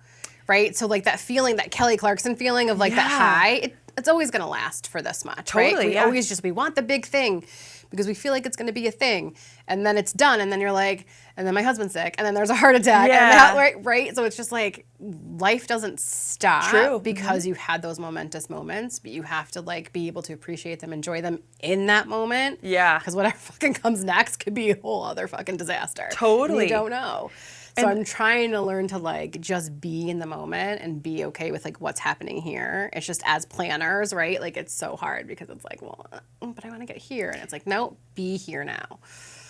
Right? So like that feeling, that Kelly Clarkson feeling of like that high, it's always going to last for this much, Totally, right? We want the big thing because we feel like it's going to be a thing. And then it's done. And then you're like, and then my husband's sick. And then there's a heart attack. Yeah. And right? So it's just like life doesn't stop. True. Because you had those momentous moments, but you have to like be able to appreciate them, enjoy them in that moment. Yeah. Because whatever fucking comes next could be a whole other fucking disaster. Totally. You don't know. So I'm trying to learn to like just be in the moment and be okay with like what's happening here. It's just as planners, right? Like it's so hard because it's like, well, but I want to get here. And it's like, no, be here now.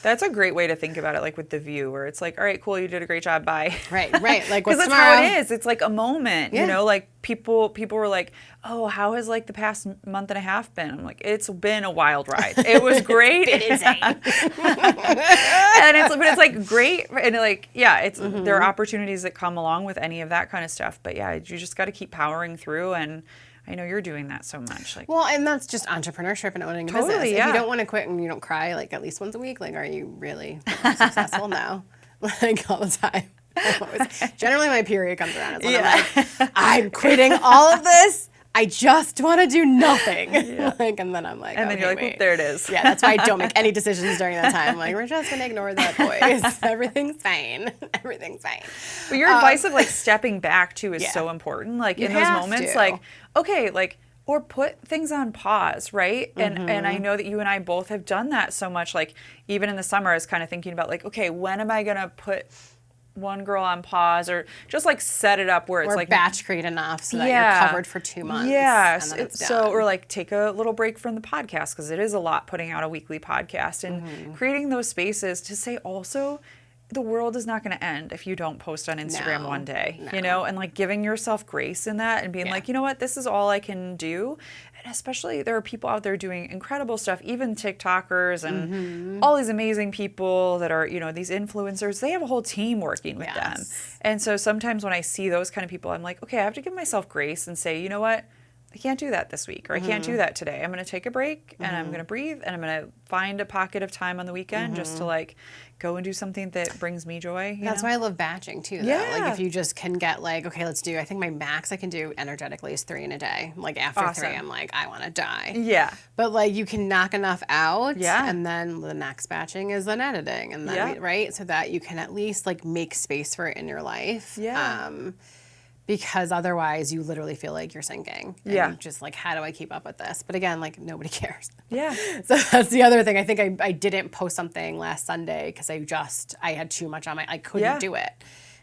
That's a great way to think about it, like with The View, where it's like, all right, cool, you did a great job, bye. Right. Like Because what's that's tomorrow? how it is. It's like a moment, you know, like people were like, oh, how has like the past month and a half been? I'm like, it's been a wild ride. It was great. It's insane. But it's like great. And like, yeah, it's, there are opportunities that come along with any of that kind of stuff. But yeah, you just got to keep powering through. And I know you're doing that so much. Like, well, and that's just entrepreneurship and owning a Totally, business. yeah. If you don't want to quit and you don't cry like at least once a week, like, are you really successful? No. Like all the time. Generally my period comes around. It's when I'm like, I'm quitting all of this. I just want to do nothing. Like, and then I'm like, and then you're like, wait. "Oop, there it is. Yeah, that's why I don't make any decisions during that time. I'm like, we're just gonna ignore that, boys. Everything's fine. Everything's fine. But your advice of like stepping back too is Yeah. so important. Like You in those have moments, to. like, okay, like, or put things on pause, right? And I know that you and I both have done that so much. Like even in the summer, I was kind of thinking about like, okay, when am I gonna put One Girl on pause, or just like set it up where it's Or like batch create enough so that you're covered for 2 months. Yes. And then it's So, done. or like take a little break from the podcast because it is a lot putting out a weekly podcast and creating those spaces to say also the world is not going to end if you don't post on Instagram No, one day, no. you know, and like giving yourself grace in that and being like, you know what, this is all I can do. And especially there are people out there doing incredible stuff, even TikTokers and all these amazing people that are, you know, these influencers, they have a whole team working with them. Yes. And so sometimes when I see those kind of people, I'm like, okay, I have to give myself grace and say, you know what? I can't do that this week, or I can't do that today. I'm going to take a break and I'm going to breathe and I'm going to find a pocket of time on the weekend just to like go and do something that brings me joy. That's why I love batching too, though. Yeah. Like if you just can get like, okay, let's do, I think my max I can do energetically is 3 in a day. Like after 3, I'm like, I want to die. Yeah. But like you can knock enough out, Yeah. and then the next batching is then editing, and then right, so that you can at least like make space for it in your life. Yeah. Because otherwise you literally feel like you're sinking. And Yeah. you're just like, how do I keep up with this? But again, like nobody cares. Yeah. So that's the other thing. I think I didn't post something last Sunday because I had too much on I couldn't do it.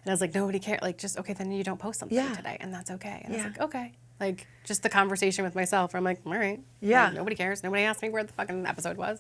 And I was like, nobody cares. Like, just, okay, then you don't post something today. And that's okay. And I was like, okay. Like, just the conversation with myself. I'm like, all right. Yeah. Like, nobody cares. Nobody asked me where the fucking episode was.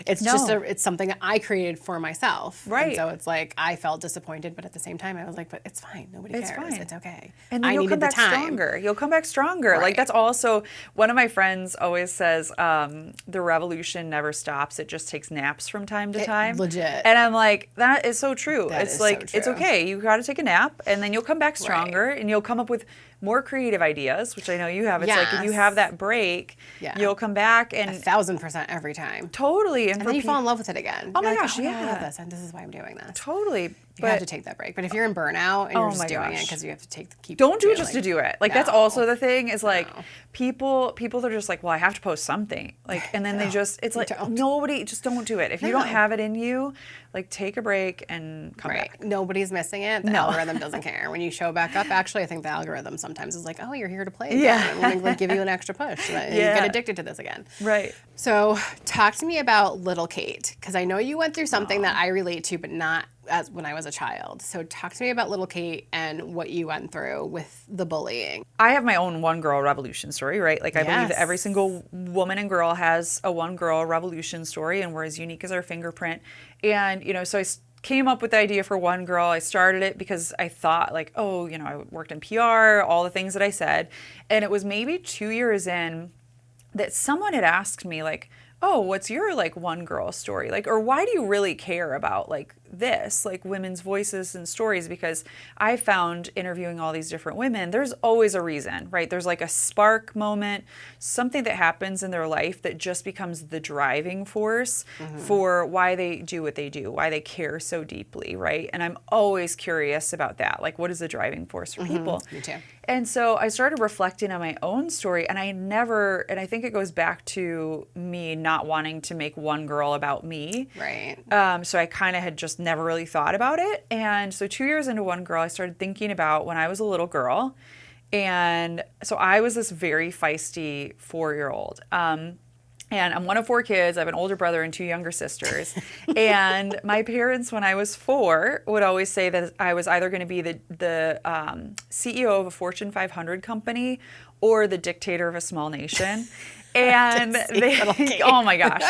It's No. just it's something that I created for myself. Right. And so it's like, I felt disappointed, but at the same time, I was like, but it's fine. Nobody It's cares. fine. It's okay. And then I you'll needed come back the time. stronger. You'll come back stronger. Right. Like, that's also, one of my friends always says, the revolution never stops. It just takes naps from time to time. Legit. And I'm like, that is so true. That It's is like, so it's true. okay. You got to take a nap, and then you'll come back stronger, and you'll come up with more creative ideas, which I know you have. It's like, if you Yes. have that break, Yeah. you'll come back and 1,000% every time. totally. And then you fall in love with it again. Oh my You're like, gosh, I yeah. love this, and this is why I'm doing this. Totally. You have to take that break. But if you're in burnout and you're Oh just my doing it gosh. because you have to keep don't do it doing, just like, to do it. Like, that's no. also the thing is like, No. people are just like, well, I have to post something. Like, and then they just, it's like, don't. nobody, just don't do it. If you don't have it in you, like, take a break and come Right. back. Nobody's missing it. The algorithm doesn't care. When you show back up, actually, I think the algorithm sometimes is like, oh, you're here to play again. Yeah. I'm going to like, give you an extra push. So that you Yeah. get addicted to this again. Right. So talk to me about little Kate, because I know you went through something that I relate to, but not as when I was a child. So talk to me about little Kate and what you went through with the bullying. I have my own one girl revolution story, right? Like, I believe that Yes. every single woman and girl has a one girl revolution story, and we're as unique as our fingerprint. And, so I came up with the idea for One Girl. I started it because I thought, like, oh, I worked in PR, all the things that I said. And it was maybe 2 years in that someone had asked me, like, oh, what's your, like, one girl story? Like, or why do you really care about, like, this, like, women's voices and stories? Because I found interviewing all these different women, there's always a reason, right? There's like a spark moment, something that happens in their life that just becomes the driving force for why they do what they do, why they care so deeply, right? And I'm always curious about that. Like, what is the driving force for people? Me too. And so I started reflecting on my own story, and I think it goes back to me not wanting to make One Girl about me. Right. So I kind of had just never really thought about it. And so 2 years into One Girl, I started thinking about when I was a little girl. And so I was this very feisty 4-year-old. And I'm one of 4 kids. I have an older brother and 2 younger sisters. And my parents, when I was 4, would always say that I was either going to be the CEO of a Fortune 500 company or the dictator of a small nation. And oh my gosh.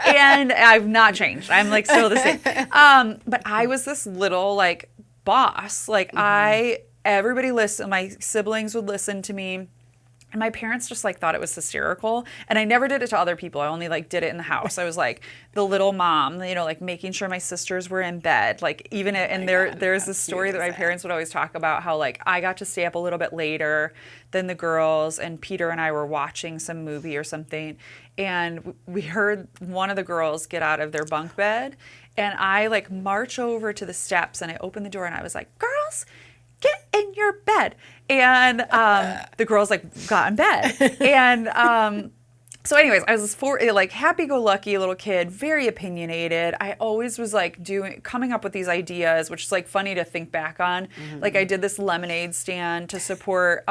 And I've not changed. I'm like still the same. But I was this little like boss. Like everybody listened. My siblings would listen to me. And my parents just like thought it was hysterical. And I never did it to other people. I only like did it in the house. I was like the little mom, like making sure my sisters were in bed. Like even, and there's this story that my parents would always talk about how like I got to stay up a little bit later than the girls, and Peter and I were watching some movie or something. And we heard one of the girls get out of their bunk bed. And I like march over to the steps and I opened the door and I was like, girls, get in your bed. And the girls like got in bed. And so anyways, I was this happy-go-lucky little kid, very opinionated. I always was like coming up with these ideas, which is like funny to think back on. Like I did this lemonade stand to support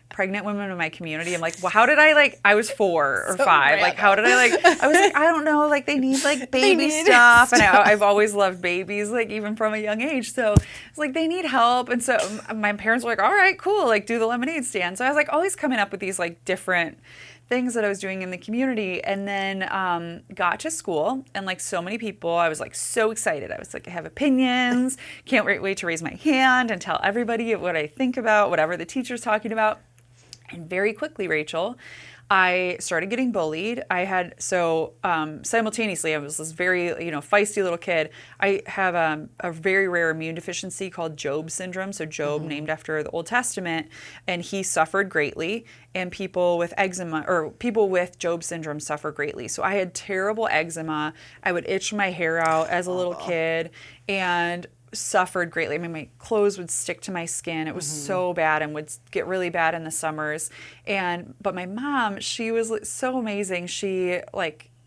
pregnant women in my community. I'm like, well, how did I was 4 or 5. random. Like, how did I was like, I don't know. Like they need like baby stuff. And I've always loved babies, like even from a young age. So it's like, they need help. And so my parents were like, all right, cool. Like do the lemonade stand. So I was like always coming up with these like different things that I was doing in the community, and then got to school, and like so many people, I was like so excited. I was like, I have opinions, can't wait to raise my hand and tell everybody what I think about whatever the teacher's talking about. And very quickly, Rachel, I started getting bullied. I had, simultaneously, I was this very, feisty little kid. I have a very rare immune deficiency called Job syndrome. So Job, named after the Old Testament, and he suffered greatly. And people with eczema, or people with Job syndrome, suffer greatly. So I had terrible eczema. I would itch my hair out as a little kid, and suffered greatly. I mean, my clothes would stick to my skin. It was so bad, and would get really bad in the summers. But my mom, she was so amazing. She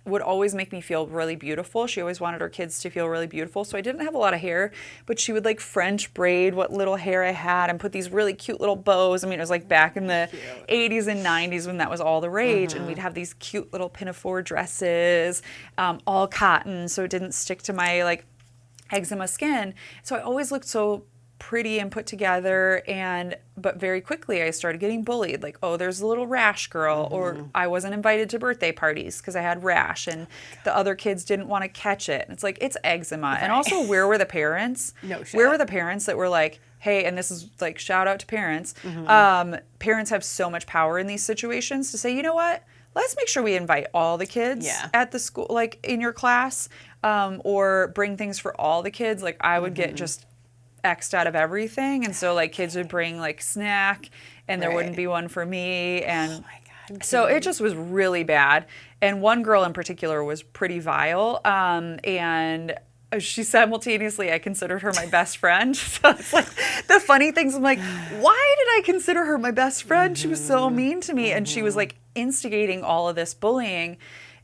would always make me feel really beautiful. She always wanted her kids to feel really beautiful. So I didn't have a lot of hair, but she would French braid what little hair I had and put these really cute little bows. I mean, it was like back in the 80s and 90s when that was all the rage. And we'd have these cute little pinafore dresses, all cotton, so it didn't stick to my eczema skin. So I always looked so pretty and put together, but very quickly I started getting bullied. Like, oh, there's a little rash girl, or I wasn't invited to birthday parties because I had rash, and the other kids didn't want to catch it. And it's like, it's eczema. Right. And also, where were the parents? No shit. Where were the parents that were like, hey, and this is like, shout out to parents. Parents have so much power in these situations to say, you know what? Let's make sure we invite all the kids at the school, like in your class, or bring things for all the kids. Like, I would get just X'd out of everything, and so like kids would bring like snack, and there wouldn't be one for me, and oh my God, so it just was really bad. And one girl in particular was pretty vile, and she simultaneously, I considered her my best friend. So it's like the funny things. I'm like, why did I consider her my best friend? She was so mean to me, and she was like instigating all of this bullying.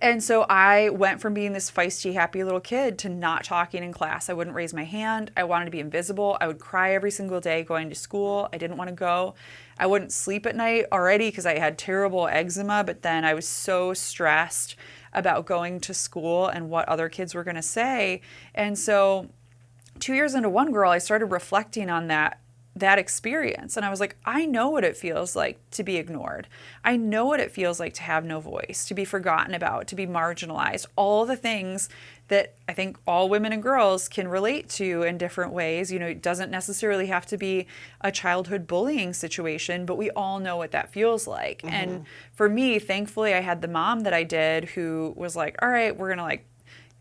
And so I went from being this feisty, happy little kid to not talking in class. I wouldn't raise my hand. I wanted to be invisible. I would cry every single day going to school. I didn't want to go. I wouldn't sleep at night already because I had terrible eczema, but then I was so stressed about going to school and what other kids were going to say. And so 2 years into One Girl, I started reflecting on that experience. And I was like, I know what it feels like to be ignored. I know what it feels like to have no voice, to be forgotten about, to be marginalized, all the things that I think all women and girls can relate to in different ways. You know, it doesn't necessarily have to be a childhood bullying situation, but we all know what that feels like. And for me, thankfully, I had the mom that I did who was like, all right, we're going to like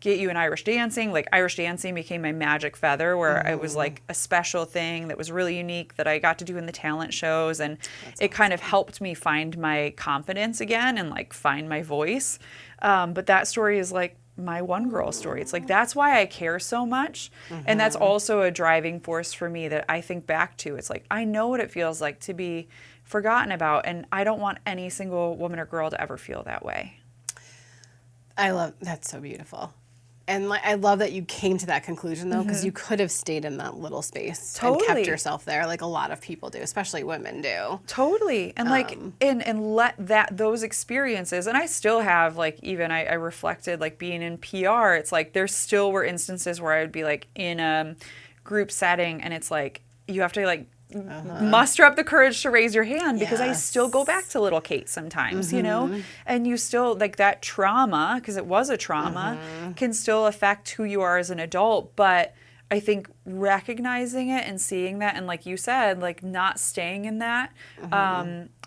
get you in Irish dancing. Like, Irish dancing became my magic feather, where it was like a special thing that was really unique that I got to do in the talent shows. And it kind of helped me find my confidence again and like find my voice. But that story is like my One Girl story. It's like, that's why I care so much. And that's also a driving force for me that I think back to. It's like, I know what it feels like to be forgotten about, and I don't want any single woman or girl to ever feel that way. That's so beautiful. And like, I love that you came to that conclusion, though, because you could have stayed in that little space and kept yourself there, like a lot of people do, especially women do. Totally. And like, and let those experiences, and I still have, like, even I reflected, like, being in PR, it's like there still were instances where I would be like in a group setting, and it's like you have to like muster up the courage to raise your hand, because I still go back to little Kate sometimes, you know, and you still, like, that trauma, because it was a trauma, can still affect who you are as an adult. But I think recognizing it and seeing that, and like you said, like not staying in that,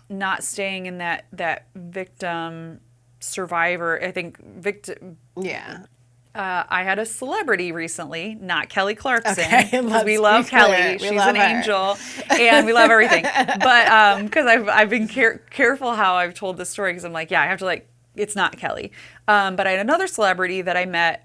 not staying in that victim survivor, I think victim. Yeah. I had a celebrity recently, not Kelly Clarkson, because we love Kelly. She's an angel, and we love everything. But because I've been careful how I've told this story, because I'm like, yeah, I have to, like, it's not Kelly. But I had another celebrity that I met,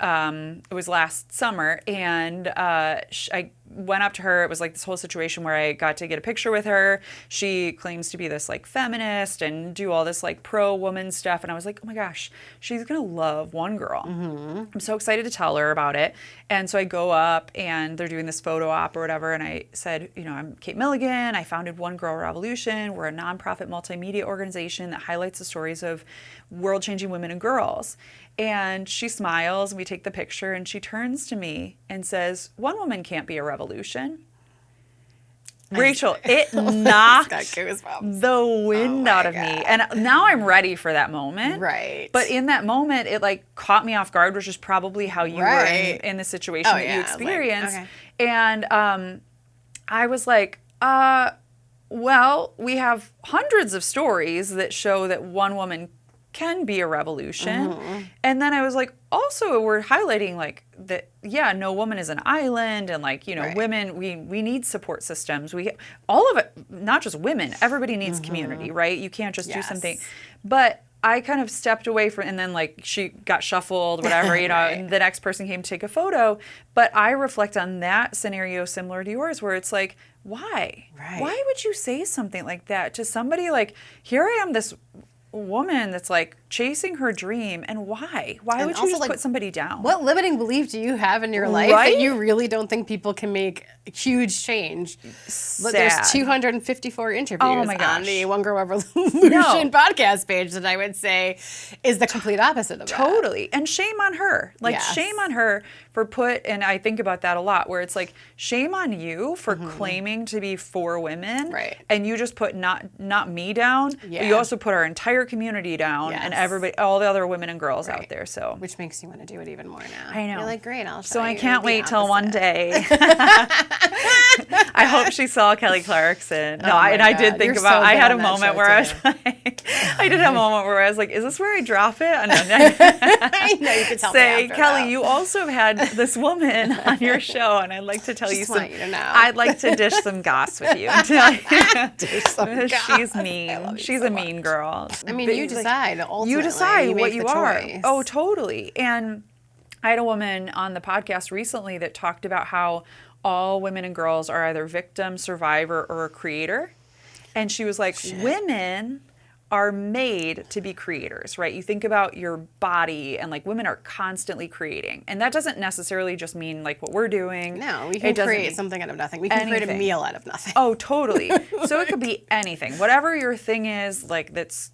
it was last summer, and I went up to her. It was like this whole situation where I got to get a picture with her. She claims to be this like feminist and do all this like pro-woman stuff. And I was like, oh my gosh, she's going to love One Girl. I'm so excited to tell her about it. And so I go up, and they're doing this photo op or whatever. And I said, you know, I'm Kate Milligan. I founded One Girl Revolution. We're a nonprofit multimedia organization that highlights the stories of world-changing women and girls. And she smiles, and we take the picture, and she turns to me and says, one woman can't be a revolution. Rachel, it knocked the wind out of me. And now I'm ready for that moment. Right. But in that moment, it like caught me off guard, which is probably how you were in the situation that you experienced. Like, And I was like, well, we have hundreds of stories that show that one woman can be a revolution. And then I was like, also we're highlighting like that, yeah, no woman is an island, and like, you know, women, we need support systems. All of it, not just women, everybody needs community, right? You can't just do something. But I kind of stepped away from, and then like she got shuffled, whatever, you know, and the next person came to take a photo. But I reflect on that scenario similar to yours, where it's like, why? Why would you say something like that to somebody? Like, here I am, this woman that's like chasing her dream, and why And would you also, just like, put somebody down? What limiting belief do you have in your life Right? that you really don't think people can make huge change? Look, there's Sad. 254 interviews Oh my on gosh. the One Girl Revolution No. podcast page that I would say is the complete opposite of that. Totally. And shame on her. Like, Yes. shame on her and I think about that a lot, where it's like, shame on you for claiming to be for women. Right. And you just put not me down, but Yeah. you also put our entire community down and Yes. everybody, all the other women and girls Right. out there. So Which makes you want to do it even more now. I know. You're like, great, I'll show So I you can't the wait till one opposite. day. I hope she saw Kelly Clarkson. No, Oh my I did God, think you're about. so I good had a on that moment show, where I was too. like, I did have a moment where I was like, is this where I drop it? And then I know, you could tell me say, after, Kelly, though. you also had this woman on your show, and I'd like to tell you Just some. want you to know. I'd like to dish some goss with you. And tell you- Dish some goss. She's I mean. love you She's so a mean girl. I mean, But you it's like, decide. Ultimately, you decide you what make you the are. choice. Oh, totally. And I had a woman on the podcast recently that talked about how all women and girls are either victim, survivor, or a creator. And she was like, women are made to be creators, right? You think about your body, and like women are constantly creating. And that doesn't necessarily just mean like what we're doing. No, we It can doesn't create mean something out of nothing. We can create a anything. meal out of nothing. Oh, totally. So it could be anything. Whatever your thing is, like, that's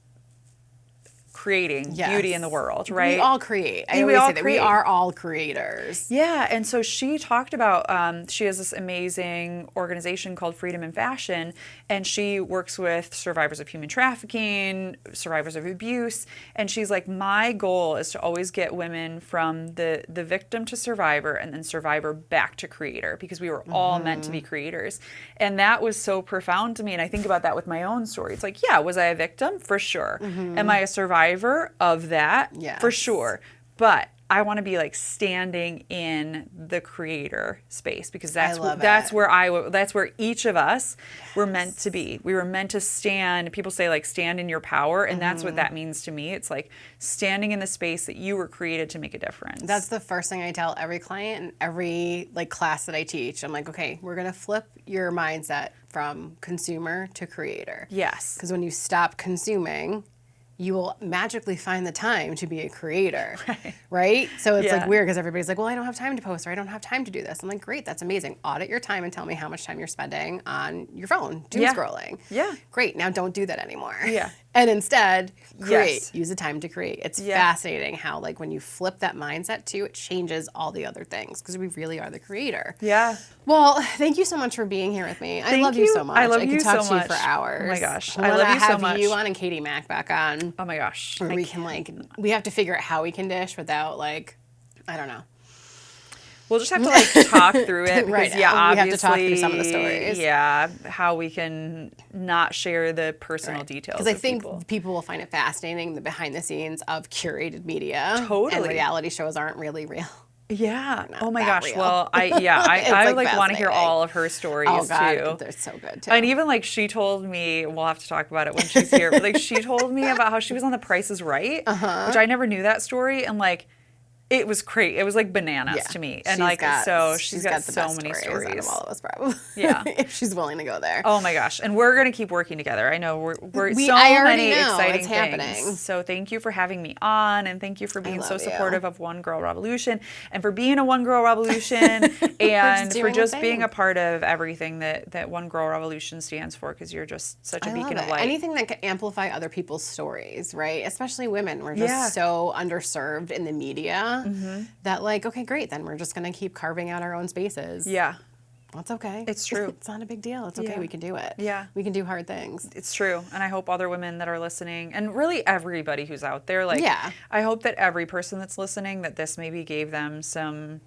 creating Yes. beauty in the world, right? We all create. I And we always all say that we create. are all creators. Yeah, and so she talked about, she has this amazing organization called Freedom in Fashion, and she works with survivors of human trafficking, survivors of abuse, and she's like, my goal is to always get women from the victim to survivor, and then survivor back to creator, because we were all meant to be creators. And that was so profound to me, and I think about that with my own story. It's like, yeah, was I a victim? For sure. Am I a survivor of that? Yes. For sure. But I want to be like standing in the creator space, because that's love that's it. where that's where each of us were meant to be. We were meant to stand. People say like stand in your power, and that's what that means to me. It's like standing in the space that you were created to make a difference. That's the first thing I tell every client in every like class that I teach. I'm like, okay, we're gonna flip your mindset from consumer to creator. yes. Because when you stop consuming, you will magically find the time to be a creator, right? So it's Yeah. like weird because everybody's like, well, I don't have time to post, or I don't have time to do this. I'm like, great, that's amazing. Audit your time and tell me how much time you're spending on your phone, doom Yeah. scrolling. Yeah. Great, now don't do that anymore. Yeah. And instead, create. Yes. Use the time to create. It's Yeah. fascinating how like when you flip that mindset too, it changes all the other things because we really are the creator. Yeah. Well, thank you so much for being here with me. I Thank love you you. so much. I love could you talk so to you much. for hours. Oh my gosh. I I love you so have much. you on and Katie Mack back on. Oh my gosh. Where we can like, we have to figure out how we can dish without like, I don't know. We'll just have to like talk through it, because Right. yeah, We have obviously, to talk through some of the stories. Yeah, how we can not share the personal details. Because I of think people. people will find it fascinating, the behind the scenes of curated media. And Totally. reality shows aren't really real. Yeah. Oh my that gosh. real. Well, I It's, I like, like want to hear fascinating. all of her stories Oh God, too. they're so good too. And even like she told me, we'll have to talk about it when she's here. But like she told me about how she was on The Price is Right, which I never knew that story, and like it was crazy. It was like bananas to me, and like she's got the so best many out stories. of all of us, probably. Yeah. if she's willing to go there. Oh my gosh. And we're going to keep working together. I know we're so I already many know. exciting It's things. happening. So thank you for having me on, and thank you for being so love you. supportive of One Girl Revolution, and for being a One Girl Revolution, and for doing just the being thing. a part of everything that One Girl Revolution stands for, because you're just such a I beacon love of it. light. Anything that can amplify other people's stories, right? Especially women. We're just Yeah. so underserved in the media that like, okay, great, then we're just going to keep carving out our own spaces. Yeah. That's okay. It's true. It's not a big deal. It's okay. Yeah. We can do it. Yeah. We can do hard things. It's true. And I hope other women that are listening, and really everybody who's out there, like, Yeah. I hope that every person that's listening, that this maybe gave them some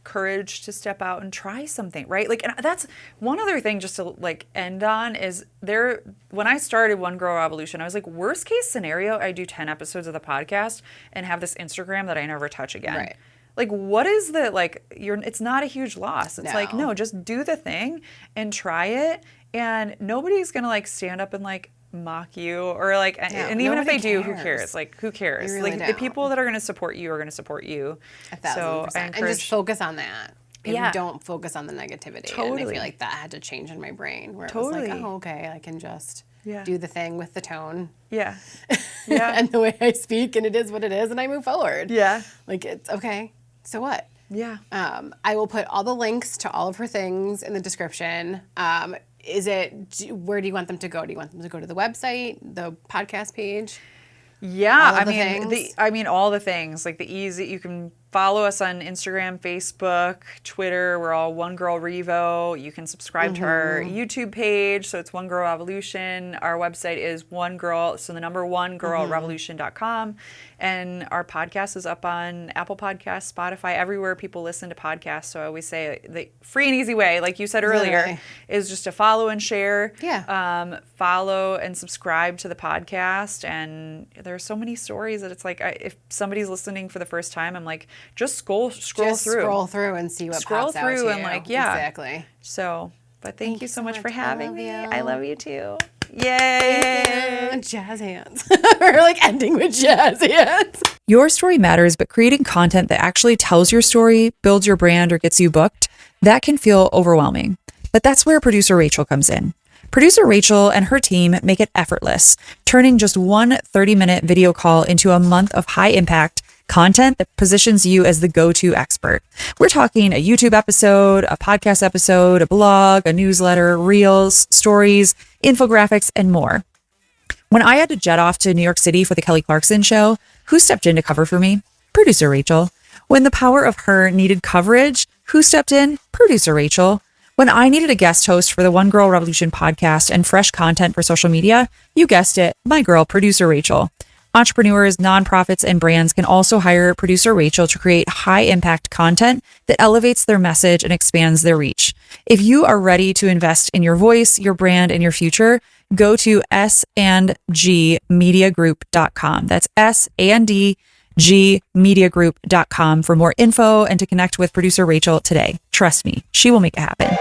courage to step out and try something, right? Like, and that's one other thing just to like end on is when I started One Girl Revolution, I was like, worst case scenario, I do 10 episodes of the podcast and have this Instagram that I never touch again. Right. Like, what is the, like, it's not a huge loss. It's like, No. no, just do the thing and try it. And nobody's going to, like, stand up and, like, mock you or, like, and even if they nobody do, who cares. cares? Like, who cares? They really like, the don't. people that are going to support you are going to support you. 1,000%. So I And encourage, just focus on that. And Yeah. don't focus on the negativity. And I Totally. feel like that had to change in my brain where it was Totally. like, oh, okay, I can just do the thing with the tone. Yeah. Yeah. And the way I speak, and it is what it is, and I move forward. Yeah. Like, it's okay. So what? Yeah. I will put all the links to all of her things in the description. Where do you want them to go? Do you want them to go to the website, the podcast page? Yeah, I mean all the things. Like you can follow us on Instagram, Facebook, Twitter. We're all One Girl Revo. You can subscribe to our YouTube page. So it's One Girl Revolution. Our website is one girl. So the number onegirlrevolution.com. And our podcast is up on Apple Podcasts, Spotify, everywhere people listen to podcasts. So I always say the free and easy way, like you said earlier, is just to follow and share. Yeah. Follow and subscribe to the podcast. And there's so many stories that it's like, if somebody's listening for the first time, I'm like, just scroll through. Scroll through and see what pops out to you. And like, yeah. Exactly. So, but thank you so much for having me. You. I love you too. Yay! Jazz hands. We're like ending with jazz hands. Your story matters, but creating content that actually tells your story, builds your brand, or gets you booked, that can feel overwhelming. But that's where producer Rachel comes in. Producer Rachel and her team make it effortless, turning just one 30-minute video call into a month of high-impact content that positions you as the go-to expert. We're talking a YouTube episode, a podcast episode, a blog, a newsletter, reels, stories, infographics, and more. When I had to jet off to New York City for the Kelly Clarkson show, who stepped in to cover for me? Producer Rachel. When the power of her needed coverage, who stepped in? Producer Rachel. When I needed a guest host for the One Girl Revolution podcast and fresh content for social media, you guessed it, my girl, Producer Rachel. Entrepreneurs, nonprofits, and brands can also hire Producer Rachel to create high-impact content that elevates their message and expands their reach. If you are ready to invest in your voice, your brand, and your future, go to sandgmediagroup.com. That's sandgmediagroup.com for more info and to connect with Producer Rachel today. Trust me, she will make it happen.